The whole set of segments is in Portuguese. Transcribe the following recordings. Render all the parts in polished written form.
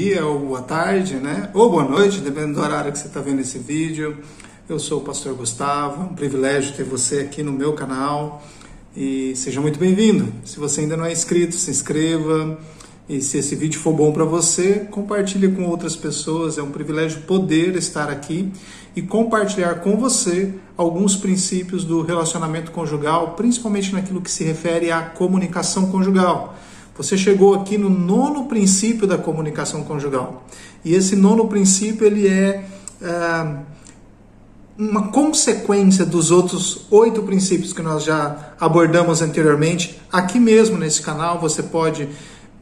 dia, ou boa tarde, né? Ou boa noite, dependendo do horário que você está vendo esse vídeo. Eu sou o pastor Gustavo, é um privilégio ter você aqui no meu canal e seja muito bem-vindo. Se você ainda não é inscrito, se inscreva, e se esse vídeo for bom para você, compartilhe com outras pessoas. É um privilégio poder estar aqui e compartilhar com você alguns princípios do relacionamento conjugal, principalmente naquilo que se refere à comunicação conjugal. Você chegou aqui no 9º princípio da comunicação conjugal. E esse 9º princípio ele é uma consequência dos outros 8 princípios que nós já abordamos anteriormente. Aqui mesmo nesse canal você pode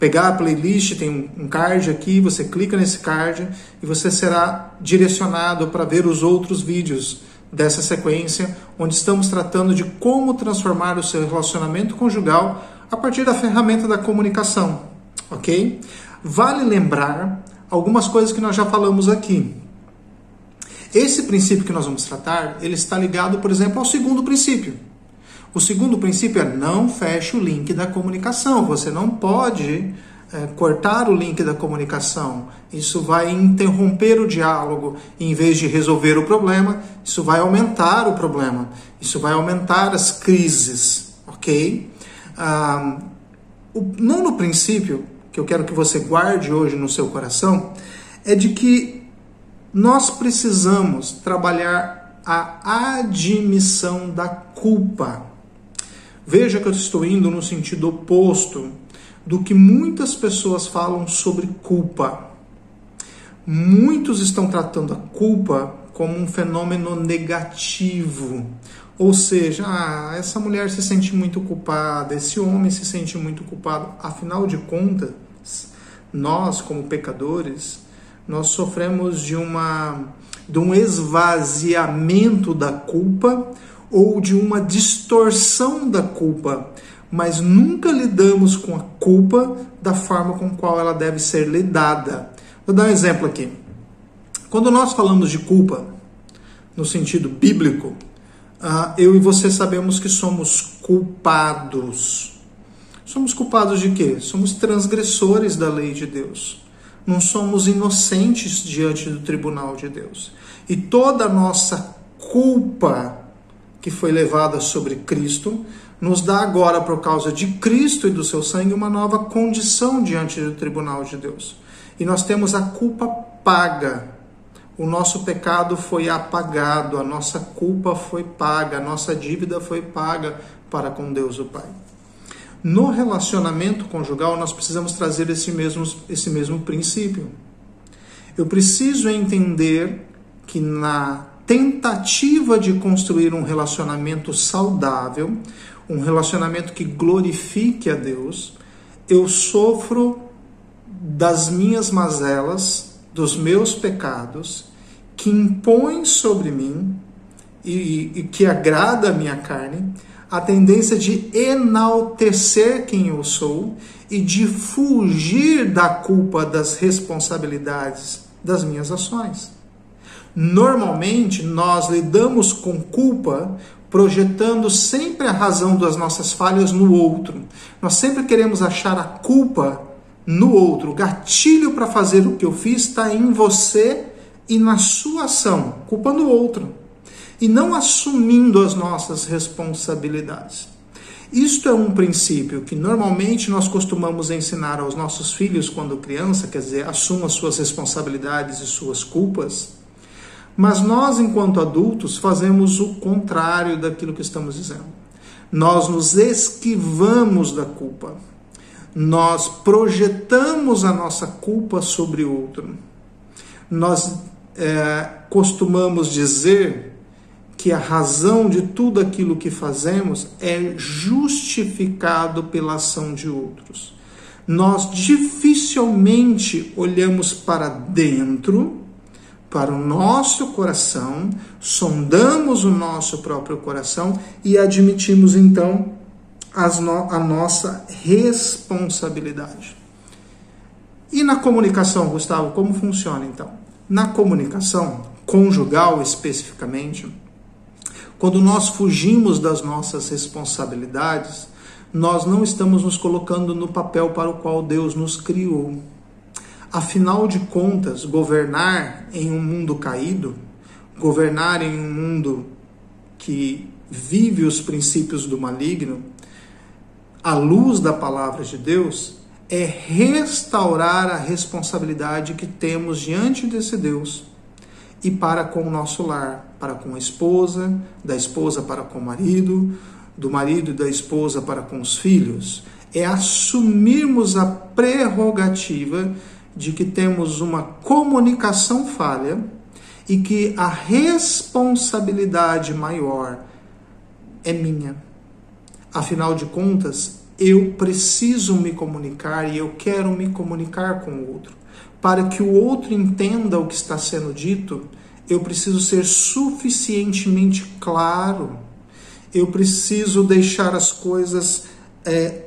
pegar a playlist, tem um card aqui, você clica nesse card e você será direcionado para ver os outros vídeos dessa sequência, onde estamos tratando de como transformar o seu relacionamento conjugal a partir da ferramenta da comunicação, ok? Vale lembrar algumas coisas que nós já falamos aqui. Esse princípio que nós vamos tratar, ele está ligado, por exemplo, ao 2º princípio. O 2º princípio é não feche o link da comunicação. Você não pode cortar o link da comunicação. Isso vai interromper o diálogo. Em vez de resolver o problema, isso vai aumentar o problema. Isso vai aumentar as crises, ok? O 9º princípio, que eu quero que você guarde hoje no seu coração, é de que nós precisamos trabalhar a admissão da culpa. Veja que eu estou indo no sentido oposto do que muitas pessoas falam sobre culpa. Muitos estão tratando a culpa como um fenômeno negativo. Ou seja, essa mulher se sente muito culpada, esse homem se sente muito culpado. Afinal de contas, nós como pecadores, nós sofremos de um esvaziamento da culpa ou de uma distorção da culpa, mas nunca lidamos com a culpa da forma com qual ela deve ser lidada. Vou dar um exemplo aqui. Quando nós falamos de culpa, no sentido bíblico, eu e você sabemos que somos culpados. Somos culpados de quê? Somos transgressores da lei de Deus. Não somos inocentes diante do tribunal de Deus. E toda a nossa culpa que foi levada sobre Cristo, nos dá agora, por causa de Cristo e do seu sangue, uma nova condição diante do tribunal de Deus. E nós temos a culpa paga. O nosso pecado foi apagado, a nossa culpa foi paga, a nossa dívida foi paga para com Deus o Pai. No relacionamento conjugal, nós precisamos trazer esse mesmo princípio. Eu preciso entender que na tentativa de construir um relacionamento saudável, um relacionamento que glorifique a Deus, eu sofro das minhas mazelas, dos meus pecados, que impõem sobre mim e que agrada a minha carne, a tendência de enaltecer quem eu sou e de fugir da culpa das responsabilidades das minhas ações. Normalmente, nós lidamos com culpa projetando sempre a razão das nossas falhas no outro. Nós sempre queremos achar a culpa no outro. O gatilho para fazer o que eu fiz está em você e na sua ação, culpando o outro. E não assumindo as nossas responsabilidades. Isto é um princípio que normalmente nós costumamos ensinar aos nossos filhos quando criança, quer dizer, assuma suas responsabilidades e suas culpas. Mas nós, enquanto adultos, fazemos o contrário daquilo que estamos dizendo. Nós nos esquivamos da culpa. Nós projetamos a nossa culpa sobre o outro. Nós costumamos dizer que a razão de tudo aquilo que fazemos é justificado pela ação de outros. Nós dificilmente olhamos para dentro, para o nosso coração, sondamos o nosso próprio coração e admitimos então a nossa responsabilidade. E na comunicação, Gustavo, como funciona então? Na comunicação conjugal especificamente, quando nós fugimos das nossas responsabilidades, nós não estamos nos colocando no papel para o qual Deus nos criou. Afinal de contas, governar em um mundo caído, governar em um mundo que vive os princípios do maligno, à luz da palavra de Deus, é restaurar a responsabilidade que temos diante desse Deus e para com o nosso lar, para com a esposa, da esposa para com o marido, do marido e da esposa para com os filhos. É assumirmos a prerrogativa de que temos uma comunicação falha e que a responsabilidade maior é minha. Afinal de contas, eu preciso me comunicar e eu quero me comunicar com o outro. Para que o outro entenda o que está sendo dito, eu preciso ser suficientemente claro. Eu preciso deixar as coisas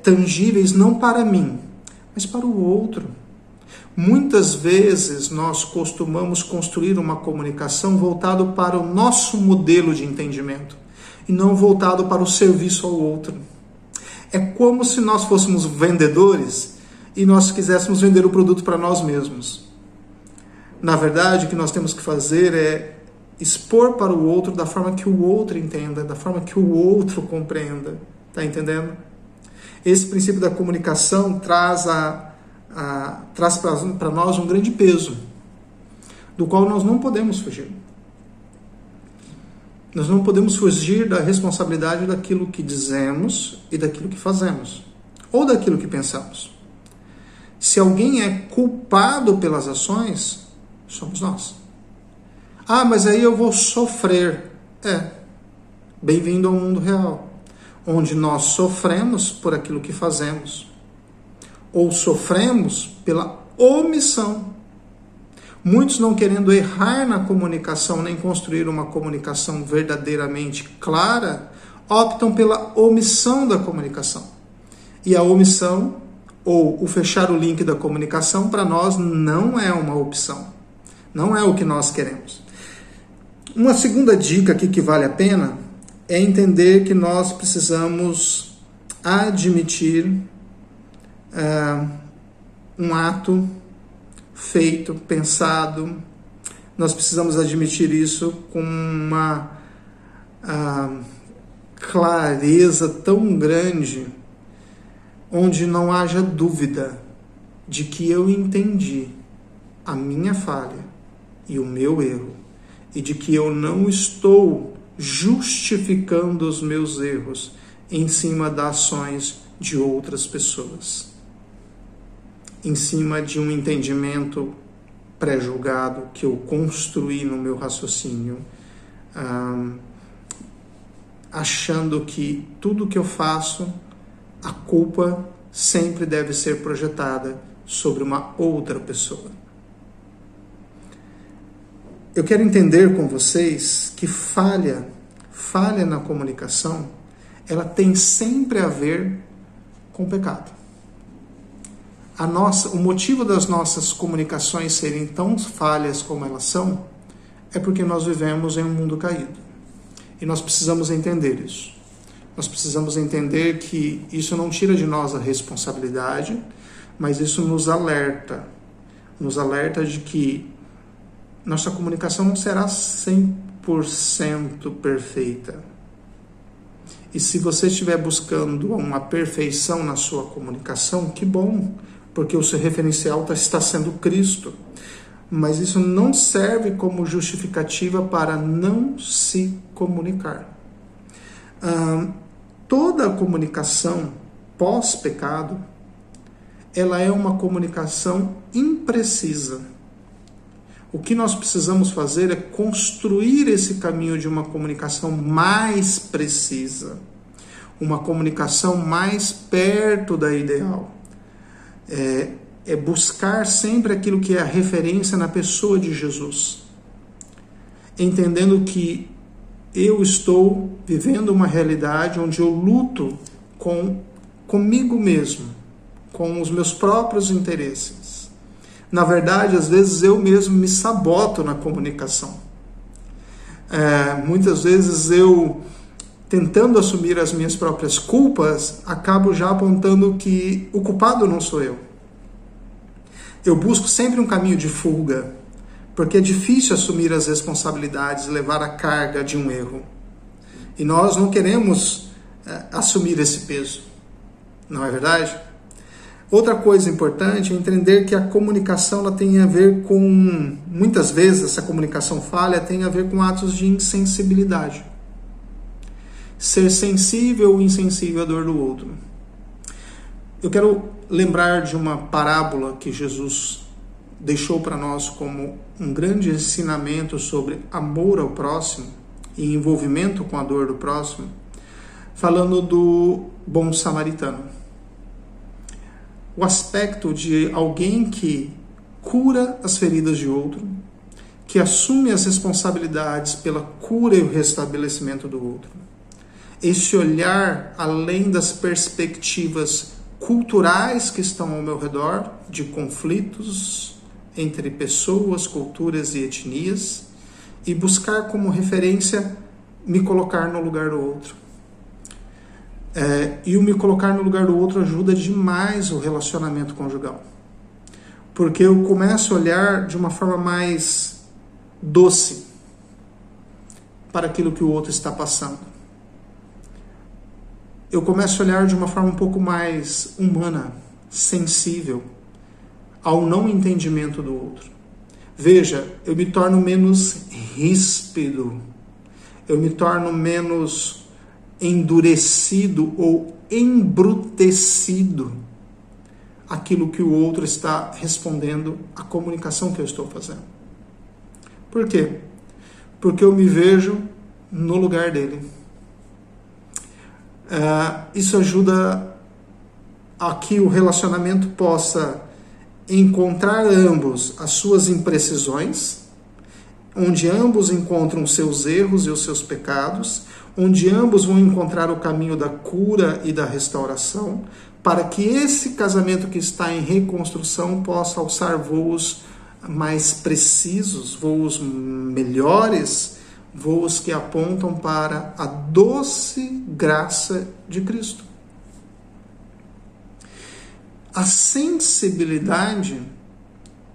tangíveis não para mim, mas para o outro. Muitas vezes nós costumamos construir uma comunicação voltado para o nosso modelo de entendimento e não voltado para o serviço ao outro. É como se nós fôssemos vendedores e nós quiséssemos vender o produto para nós mesmos. Na verdade, o que nós temos que fazer é expor para o outro da forma que o outro entenda, da forma que o outro compreenda. Está entendendo? Esse princípio da comunicação traz para nós um grande peso, do qual nós não podemos fugir. Nós não podemos fugir da responsabilidade daquilo que dizemos e daquilo que fazemos, ou daquilo que pensamos. Se alguém é culpado pelas ações, somos nós. Ah, mas aí eu vou sofrer. Bem-vindo ao mundo real, onde nós sofremos por aquilo que fazemos, ou sofremos pela omissão. Muitos, não querendo errar na comunicação, nem construir uma comunicação verdadeiramente clara, optam pela omissão da comunicação. E a omissão, ou o fechar o link da comunicação, para nós não é uma opção. Não é o que nós queremos. Uma segunda dica aqui que vale a pena é entender que nós precisamos admitir um ato feito, pensado. Nós precisamos admitir isso com uma clareza tão grande, onde não haja dúvida de que eu entendi a minha falha e o meu erro, e de que eu não estou justificando os meus erros em cima das ações de outras pessoas, em cima de um entendimento pré-julgado que eu construí no meu raciocínio, achando que tudo que eu faço, a culpa sempre deve ser projetada sobre uma outra pessoa. Eu quero entender com vocês que falha na comunicação, ela tem sempre a ver com pecado. O motivo das nossas comunicações serem tão falhas como elas são, é porque nós vivemos em um mundo caído. E nós precisamos entender isso. Nós precisamos entender que isso não tira de nós a responsabilidade, mas isso nos alerta de que nossa comunicação não será 100% perfeita. E se você estiver buscando uma perfeição na sua comunicação, que bom, porque o seu referencial está sendo Cristo. Mas isso não serve como justificativa para não se comunicar. Toda a comunicação pós-pecado, ela é uma comunicação imprecisa. O que nós precisamos fazer é construir esse caminho de uma comunicação mais precisa, uma comunicação mais perto da ideal. É buscar sempre aquilo que é a referência na pessoa de Jesus, entendendo que eu estou vivendo uma realidade onde eu luto comigo mesmo, com os meus próprios interesses. Na verdade, às vezes eu mesmo me saboto na comunicação. Muitas vezes eu, tentando assumir as minhas próprias culpas, acabo já apontando que o culpado não sou eu. Eu busco sempre um caminho de fuga, porque é difícil assumir as responsabilidades e levar a carga de um erro. E nós não queremos assumir esse peso, não é verdade? Outra coisa importante é entender que a comunicação ela tem a ver com, muitas vezes essa comunicação falha tem a ver com atos de insensibilidade. Ser sensível ou insensível à dor do outro. Eu quero lembrar de uma parábola que Jesus deixou para nós como um grande ensinamento sobre amor ao próximo e envolvimento com a dor do próximo, falando do bom samaritano. O aspecto de alguém que cura as feridas de outro, que assume as responsabilidades pela cura e o restabelecimento do outro. Esse olhar além das perspectivas culturais que estão ao meu redor, de conflitos entre pessoas, culturas e etnias, e buscar como referência me colocar no lugar do outro. E o me colocar no lugar do outro ajuda demais o relacionamento conjugal. Porque eu começo a olhar de uma forma mais doce para aquilo que o outro está passando. Eu começo a olhar de uma forma um pouco mais humana, sensível ao não entendimento do outro. Veja, eu me torno menos ríspido, eu me torno menos endurecido ou embrutecido aquilo que o outro está respondendo à comunicação que eu estou fazendo. Por quê? Porque eu me vejo no lugar dele. Isso ajuda a que o relacionamento possa encontrar ambos as suas imprecisões, onde ambos encontram os seus erros e os seus pecados, onde ambos vão encontrar o caminho da cura e da restauração, para que esse casamento que está em reconstrução possa alçar voos mais precisos, voos melhores, voos que apontam para a doce graça de Cristo. A sensibilidade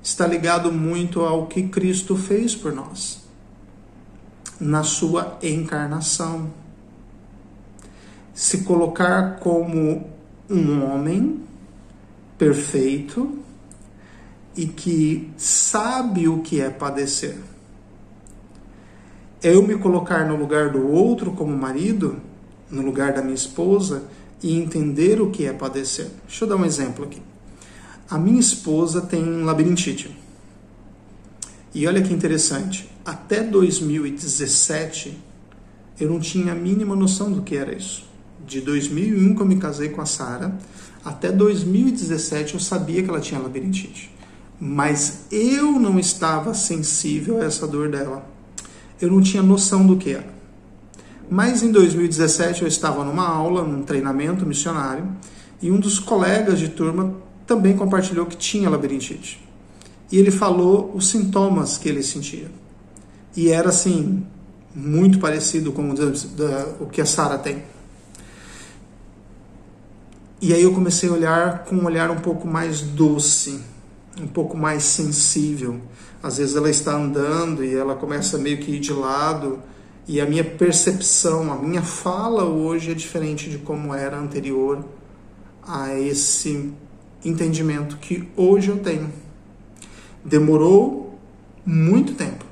está ligado muito ao que Cristo fez por nós na sua encarnação. Se colocar como um homem perfeito e que sabe o que é padecer. Eu me colocar no lugar do outro como marido, no lugar da minha esposa, e entender o que é padecer. Deixa eu dar um exemplo aqui. A minha esposa tem labirintite. E olha que interessante, até 2017 eu não tinha a mínima noção do que era isso. De 2001 que eu me casei com a Sara, até 2017 eu sabia que ela tinha labirintite. Mas eu não estava sensível a essa dor dela. Eu não tinha noção do que era. Mas em 2017 eu estava numa aula, num treinamento missionário, e um dos colegas de turma também compartilhou que tinha labirintite. E ele falou os sintomas que ele sentia. E era assim, muito parecido com o que a Sara tem. E aí eu comecei a olhar com um olhar um pouco mais doce, um pouco mais sensível. Às vezes ela está andando e ela começa meio que ir de lado, e a minha percepção, a minha fala hoje é diferente de como era anterior a esse entendimento que hoje eu tenho. Demorou muito tempo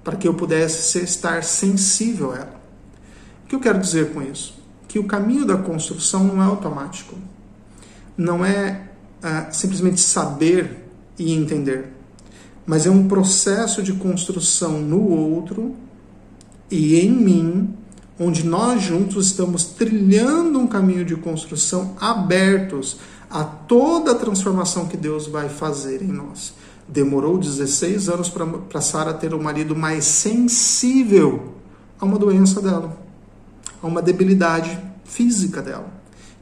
para que eu pudesse estar sensível a ela. O que eu quero dizer com isso? Que o caminho da construção não é automático. Não é simplesmente saber e entender, mas é um processo de construção no outro e em mim, onde nós juntos estamos trilhando um caminho de construção abertos a toda a transformação que Deus vai fazer em nós. Demorou 16 anos para Sara ter um marido mais sensível a uma doença dela, a uma debilidade física dela,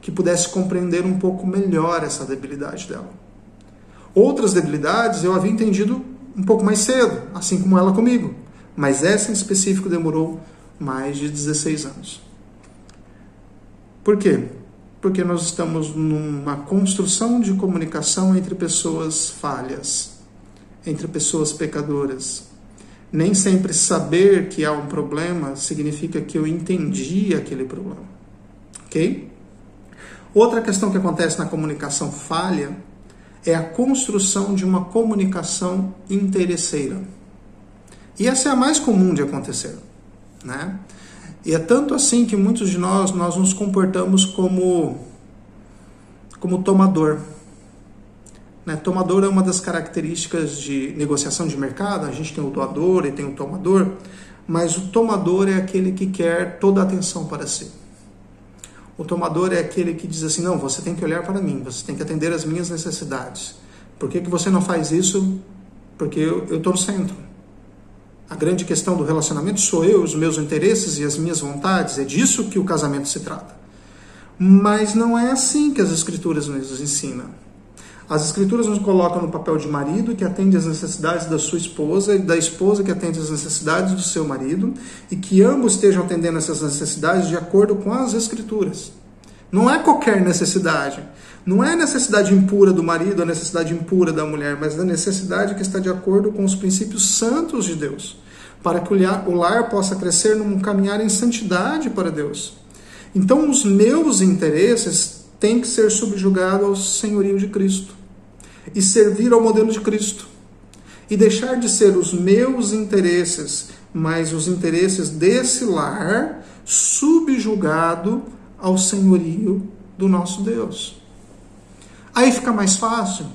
que pudesse compreender um pouco melhor essa debilidade dela. Outras debilidades eu havia entendido um pouco mais cedo, assim como ela comigo, mas essa em específico demorou mais de 16 anos. Por quê? Porque nós estamos numa construção de comunicação entre pessoas falhas, entre pessoas pecadoras. Nem sempre saber que há um problema significa que eu entendi aquele problema. Ok? Outra questão que acontece na comunicação falha é a construção de uma comunicação interesseira. E essa é a mais comum de acontecer, né? E é tanto assim que muitos de nós nos comportamos como tomador. Né? Tomador é uma das características de negociação de mercado. A gente tem o doador e tem o tomador, mas o tomador é aquele que quer toda a atenção para si. O tomador é aquele que diz assim, não, você tem que olhar para mim, você tem que atender às minhas necessidades. Por que você não faz isso? Porque eu estou no centro. A grande questão do relacionamento sou eu, os meus interesses e as minhas vontades. É disso que o casamento se trata. Mas não é assim que as Escrituras nos ensinam. As Escrituras nos colocam no papel de marido que atende às necessidades da sua esposa e da esposa que atende às necessidades do seu marido e que ambos estejam atendendo essas necessidades de acordo com as Escrituras. Não é qualquer necessidade. Não é a necessidade impura do marido, a necessidade impura da mulher, mas a necessidade que está de acordo com os princípios santos de Deus, para que o lar possa crescer num caminhar em santidade para Deus. Então, os meus interesses têm que ser subjugados ao senhorio de Cristo e servir ao modelo de Cristo. E deixar de ser os meus interesses, mas os interesses desse lar subjugado ao senhorio do nosso Deus. Aí fica mais fácil,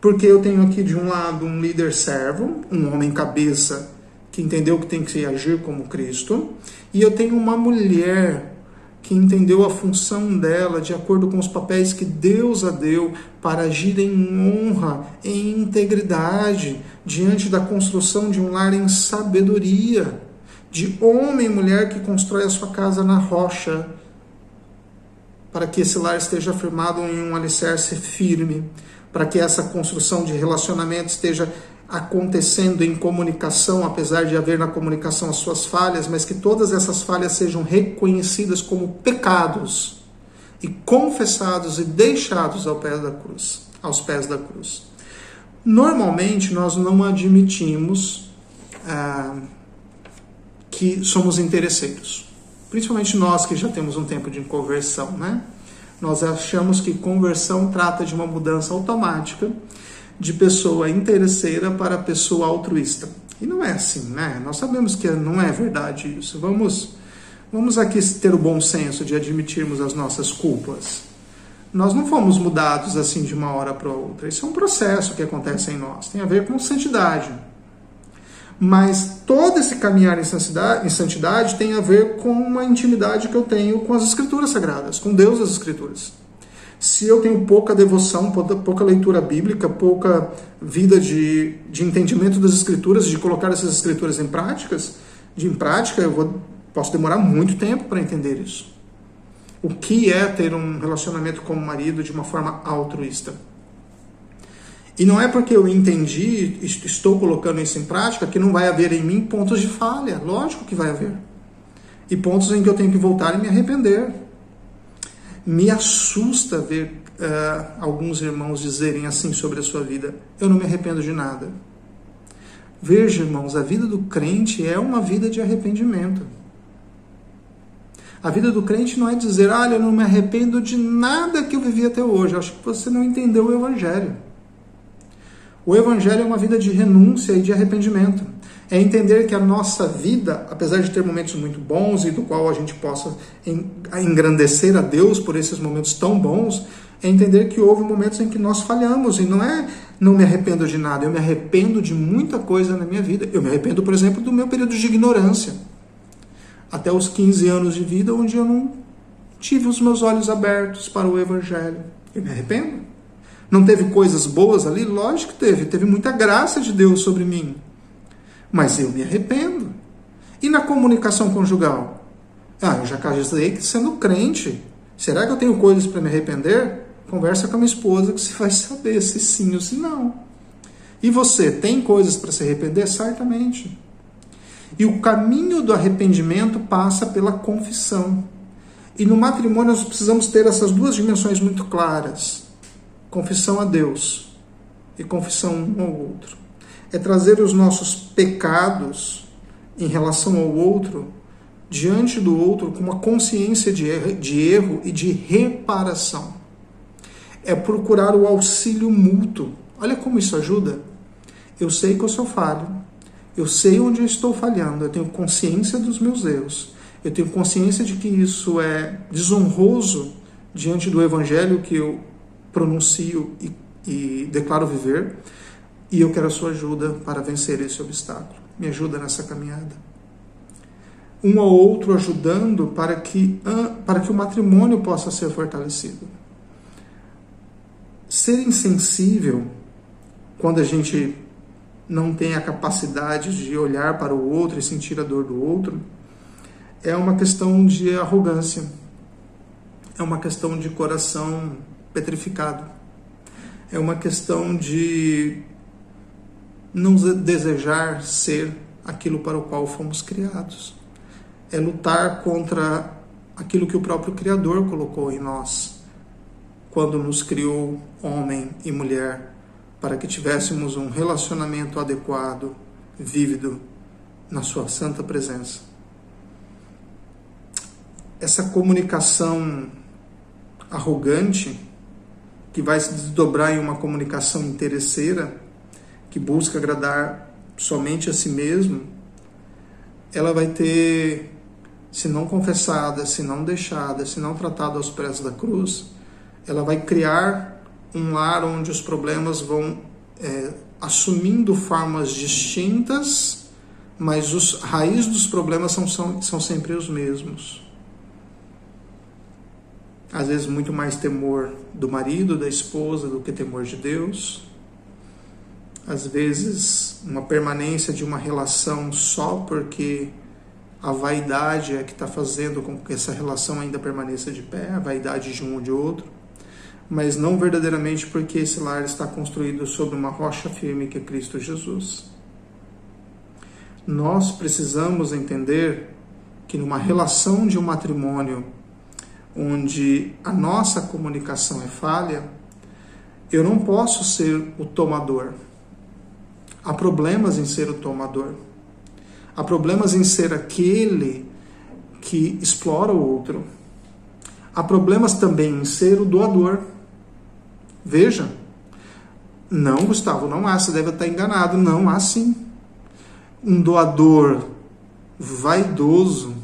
porque eu tenho aqui de um lado um líder servo, um homem cabeça que entendeu que tem que agir como Cristo, e eu tenho uma mulher que entendeu a função dela de acordo com os papéis que Deus a deu para agir em honra, em integridade, diante da construção de um lar em sabedoria, de homem e mulher que constrói a sua casa na rocha, para que esse lar esteja firmado em um alicerce firme, para que essa construção de relacionamento esteja acontecendo em comunicação, apesar de haver na comunicação as suas falhas, mas que todas essas falhas sejam reconhecidas como pecados e confessados e deixados aos pés da cruz. Normalmente nós não admitimos que somos interesseiros. Principalmente nós que já temos um tempo de conversão, né? Nós achamos que conversão trata de uma mudança automática de pessoa interesseira para pessoa altruísta. E não é assim, né? Nós sabemos que não é verdade isso. Vamos aqui ter o bom senso de admitirmos as nossas culpas. Nós não fomos mudados assim de uma hora para outra. Isso é um processo que acontece em nós. Tem a ver com santidade. Mas todo esse caminhar em santidade tem a ver com uma intimidade que eu tenho com as Escrituras Sagradas, com Deus das Escrituras. Se eu tenho pouca devoção, pouca leitura bíblica, pouca vida de entendimento das Escrituras, de colocar essas Escrituras em prática, posso demorar muito tempo para entender isso. O que é ter um relacionamento com o marido de uma forma altruísta? E não é porque eu entendi, estou colocando isso em prática, que não vai haver em mim pontos de falha. Lógico que vai haver. E pontos em que eu tenho que voltar e me arrepender. Me assusta ver alguns irmãos dizerem assim sobre a sua vida: eu não me arrependo de nada. Veja, irmãos, a vida do crente é uma vida de arrependimento. A vida do crente não é dizer, eu não me arrependo de nada que eu vivi até hoje. Eu acho que você não entendeu o Evangelho. O Evangelho é uma vida de renúncia e de arrependimento. É entender que a nossa vida, apesar de ter momentos muito bons e do qual a gente possa engrandecer a Deus por esses momentos tão bons, é entender que houve momentos em que nós falhamos. E não é não me arrependo de nada, eu me arrependo de muita coisa na minha vida. Eu me arrependo, por exemplo, do meu período de ignorância. Até os 15 anos de vida, onde eu não tive os meus olhos abertos para o Evangelho. Eu me arrependo. Não teve coisas boas ali? Lógico que teve. Teve muita graça de Deus sobre mim. Mas eu me arrependo. E na comunicação conjugal? Eu já casei sendo crente. Será que eu tenho coisas para me arrepender? Conversa com a minha esposa que você vai saber se sim ou se não. E você, tem coisas para se arrepender? Certamente. E o caminho do arrependimento passa pela confissão. E no matrimônio nós precisamos ter essas duas dimensões muito claras. Confissão a Deus e confissão um ao outro. É trazer os nossos pecados em relação ao outro, diante do outro, com uma consciência de erro e de reparação. É procurar o auxílio mútuo. Olha como isso ajuda. Eu sei que eu sou falho. Eu sei onde eu estou falhando. Eu tenho consciência dos meus erros. Eu tenho consciência de que isso é desonroso diante do evangelho que eu pronuncio e declaro viver. E eu quero a sua ajuda para vencer esse obstáculo. Me ajuda nessa caminhada. Um ao outro ajudando para que o matrimônio possa ser fortalecido. Ser insensível, quando a gente não tem a capacidade de olhar para o outro e sentir a dor do outro, é uma questão de arrogância, é uma questão de coração petrificado, é uma questão de não desejar ser aquilo para o qual fomos criados. É lutar contra aquilo que o próprio Criador colocou em nós, quando nos criou homem e mulher, para que tivéssemos um relacionamento adequado, vívido, na sua santa presença. Essa comunicação arrogante, que vai se desdobrar em uma comunicação interesseira, que busca agradar somente a si mesmo, ela vai ter, se não confessada, se não deixada, se não tratada aos pés da cruz, ela vai criar um lar onde os problemas vão assumindo formas distintas, mas os raízes dos problemas são sempre os mesmos. Às vezes muito mais temor do marido, da esposa, do que temor de Deus. Às vezes uma permanência de uma relação só porque a vaidade é que está fazendo com que essa relação ainda permaneça de pé, a vaidade de um ou de outro, mas não verdadeiramente porque esse lar está construído sobre uma rocha firme que é Cristo Jesus. Nós precisamos entender que numa relação de um matrimônio onde a nossa comunicação é falha, eu não posso ser o tomador. Há problemas em ser o tomador. Há problemas em ser aquele que explora o outro. Há problemas também em ser o doador. Veja. Não, Gustavo, não há. Você deve estar enganado. Não há sim. Um doador vaidoso,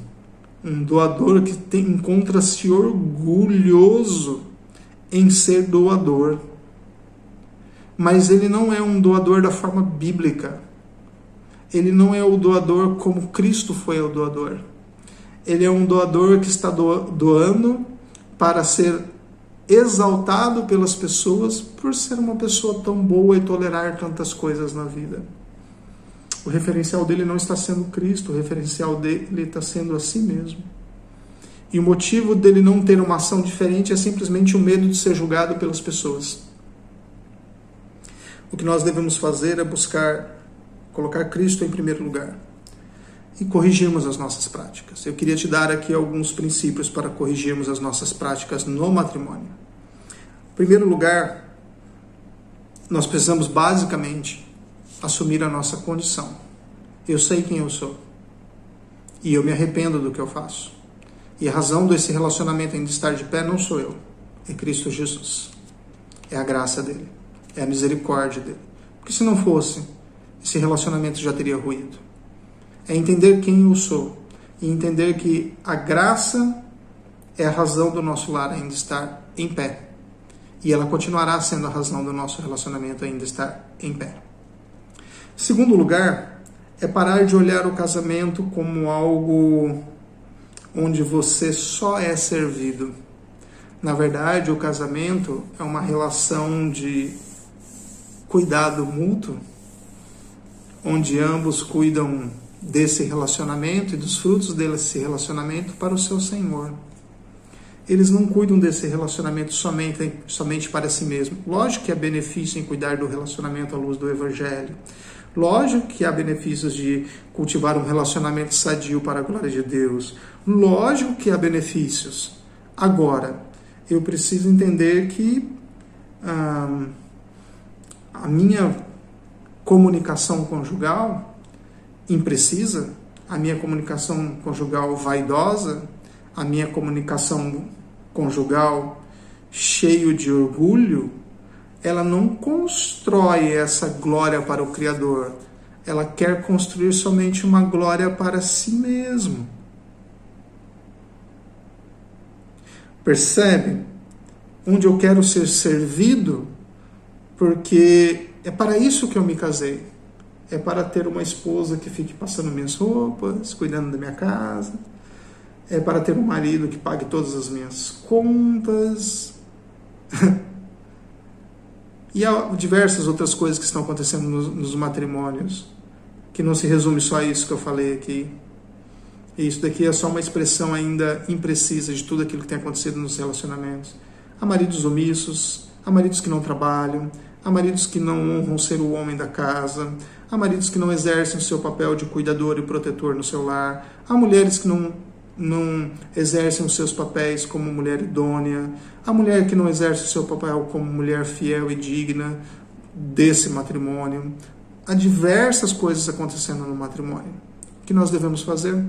um doador que encontra-se orgulhoso em ser doador. Mas ele não é um doador da forma bíblica. Ele não é o doador como Cristo foi o doador. Ele é um doador que está doando para ser exaltado pelas pessoas por ser uma pessoa tão boa e tolerar tantas coisas na vida. O referencial dele não está sendo Cristo, o referencial dele está sendo a si mesmo. E o motivo dele não ter uma ação diferente é simplesmente o medo de ser julgado pelas pessoas. O que nós devemos fazer é buscar colocar Cristo em primeiro lugar e corrigirmos as nossas práticas. Eu queria te dar aqui alguns princípios para corrigirmos as nossas práticas no matrimônio. Em primeiro lugar, nós precisamos basicamente assumir a nossa condição. Eu sei quem eu sou e eu me arrependo do que eu faço. E a razão desse relacionamento ainda estar de pé não sou eu, é Cristo Jesus. É a graça dele, é a misericórdia dele. Porque se não fosse, esse relacionamento já teria ruído. É entender quem eu sou e entender que a graça é a razão do nosso lar ainda estar em pé. E ela continuará sendo a razão do nosso relacionamento ainda estar em pé. Segundo lugar, é parar de olhar o casamento como algo onde você só é servido. Na verdade, o casamento é uma relação de cuidado mútuo, onde ambos cuidam desse relacionamento e dos frutos desse relacionamento para o seu Senhor. Eles não cuidam desse relacionamento somente para si mesmo. Lógico que há benefício em cuidar do relacionamento à luz do Evangelho. Lógico que há benefícios de cultivar um relacionamento sadio para a glória de Deus. Lógico que há benefícios. Agora, eu preciso entender que a minha comunicação conjugal imprecisa, a minha comunicação conjugal vaidosa, a minha comunicação conjugal cheio de orgulho, ela não constrói essa glória para o Criador. Ela quer construir somente uma glória para si mesmo. Percebe? Onde eu quero ser servido, porque é para isso que eu me casei. É para ter uma esposa que fique passando minhas roupas, cuidando da minha casa. É para ter um marido que pague todas as minhas contas. E há diversas outras coisas que estão acontecendo nos matrimônios, que não se resume só a isso que eu falei aqui. E isso daqui é só uma expressão ainda imprecisa de tudo aquilo que tem acontecido nos relacionamentos. Há maridos omissos, há maridos que não trabalham, há maridos que não honram ser o homem da casa, há maridos que não exercem o seu papel de cuidador e protetor no seu lar, há mulheres que não exercem os seus papéis como mulher idônea, há mulher que não exerce o seu papel como mulher fiel e digna desse matrimônio. Há diversas coisas acontecendo no matrimônio. O que nós devemos fazer?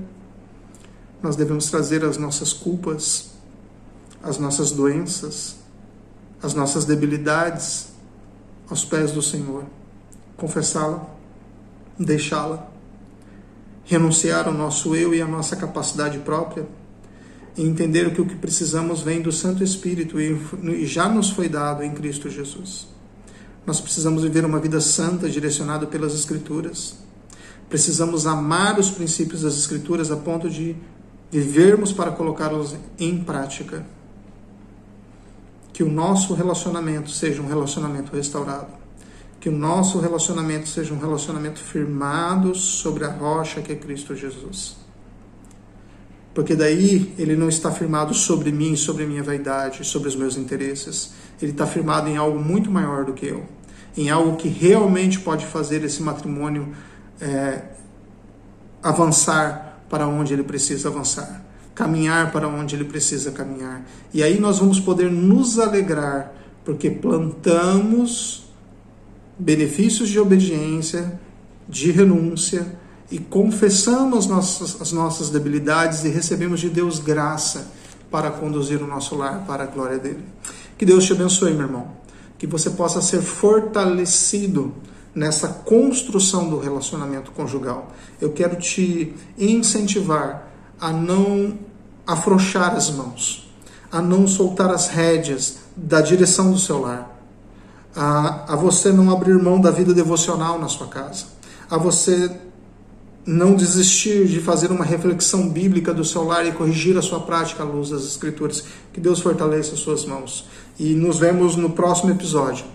Nós devemos trazer as nossas culpas, as nossas doenças, as nossas debilidades aos pés do Senhor, confessá-la, deixá-la, renunciar ao nosso eu e à nossa capacidade própria e entender que o que precisamos vem do Santo Espírito e já nos foi dado em Cristo Jesus. Nós precisamos viver uma vida santa, direcionada pelas Escrituras. Precisamos amar os princípios das Escrituras a ponto de vivermos para colocá-los em prática. Que o nosso relacionamento seja um relacionamento restaurado. Que o nosso relacionamento seja um relacionamento firmado sobre a rocha que é Cristo Jesus. Porque daí ele não está firmado sobre mim, sobre a minha vaidade, sobre os meus interesses. Ele está firmado em algo muito maior do que eu. Em algo que realmente pode fazer esse matrimônio avançar para onde ele precisa avançar. Caminhar para onde ele precisa caminhar. E aí nós vamos poder nos alegrar, porque plantamos benefícios de obediência, de renúncia, e confessamos as nossas debilidades e recebemos de Deus graça para conduzir o nosso lar para a glória dele. Que Deus te abençoe, meu irmão. Que você possa ser fortalecido nessa construção do relacionamento conjugal. Eu quero te incentivar a não afrouxar as mãos, a não soltar as rédeas da direção do seu lar, a você não abrir mão da vida devocional na sua casa, a você não desistir de fazer uma reflexão bíblica do seu lar e corrigir a sua prática à luz das Escrituras. Que Deus fortaleça as suas mãos. E nos vemos no próximo episódio,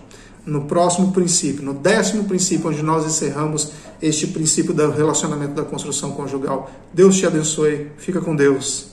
no próximo princípio, no 10º princípio, onde nós encerramos este princípio do relacionamento da construção conjugal. Deus te abençoe. Fica com Deus.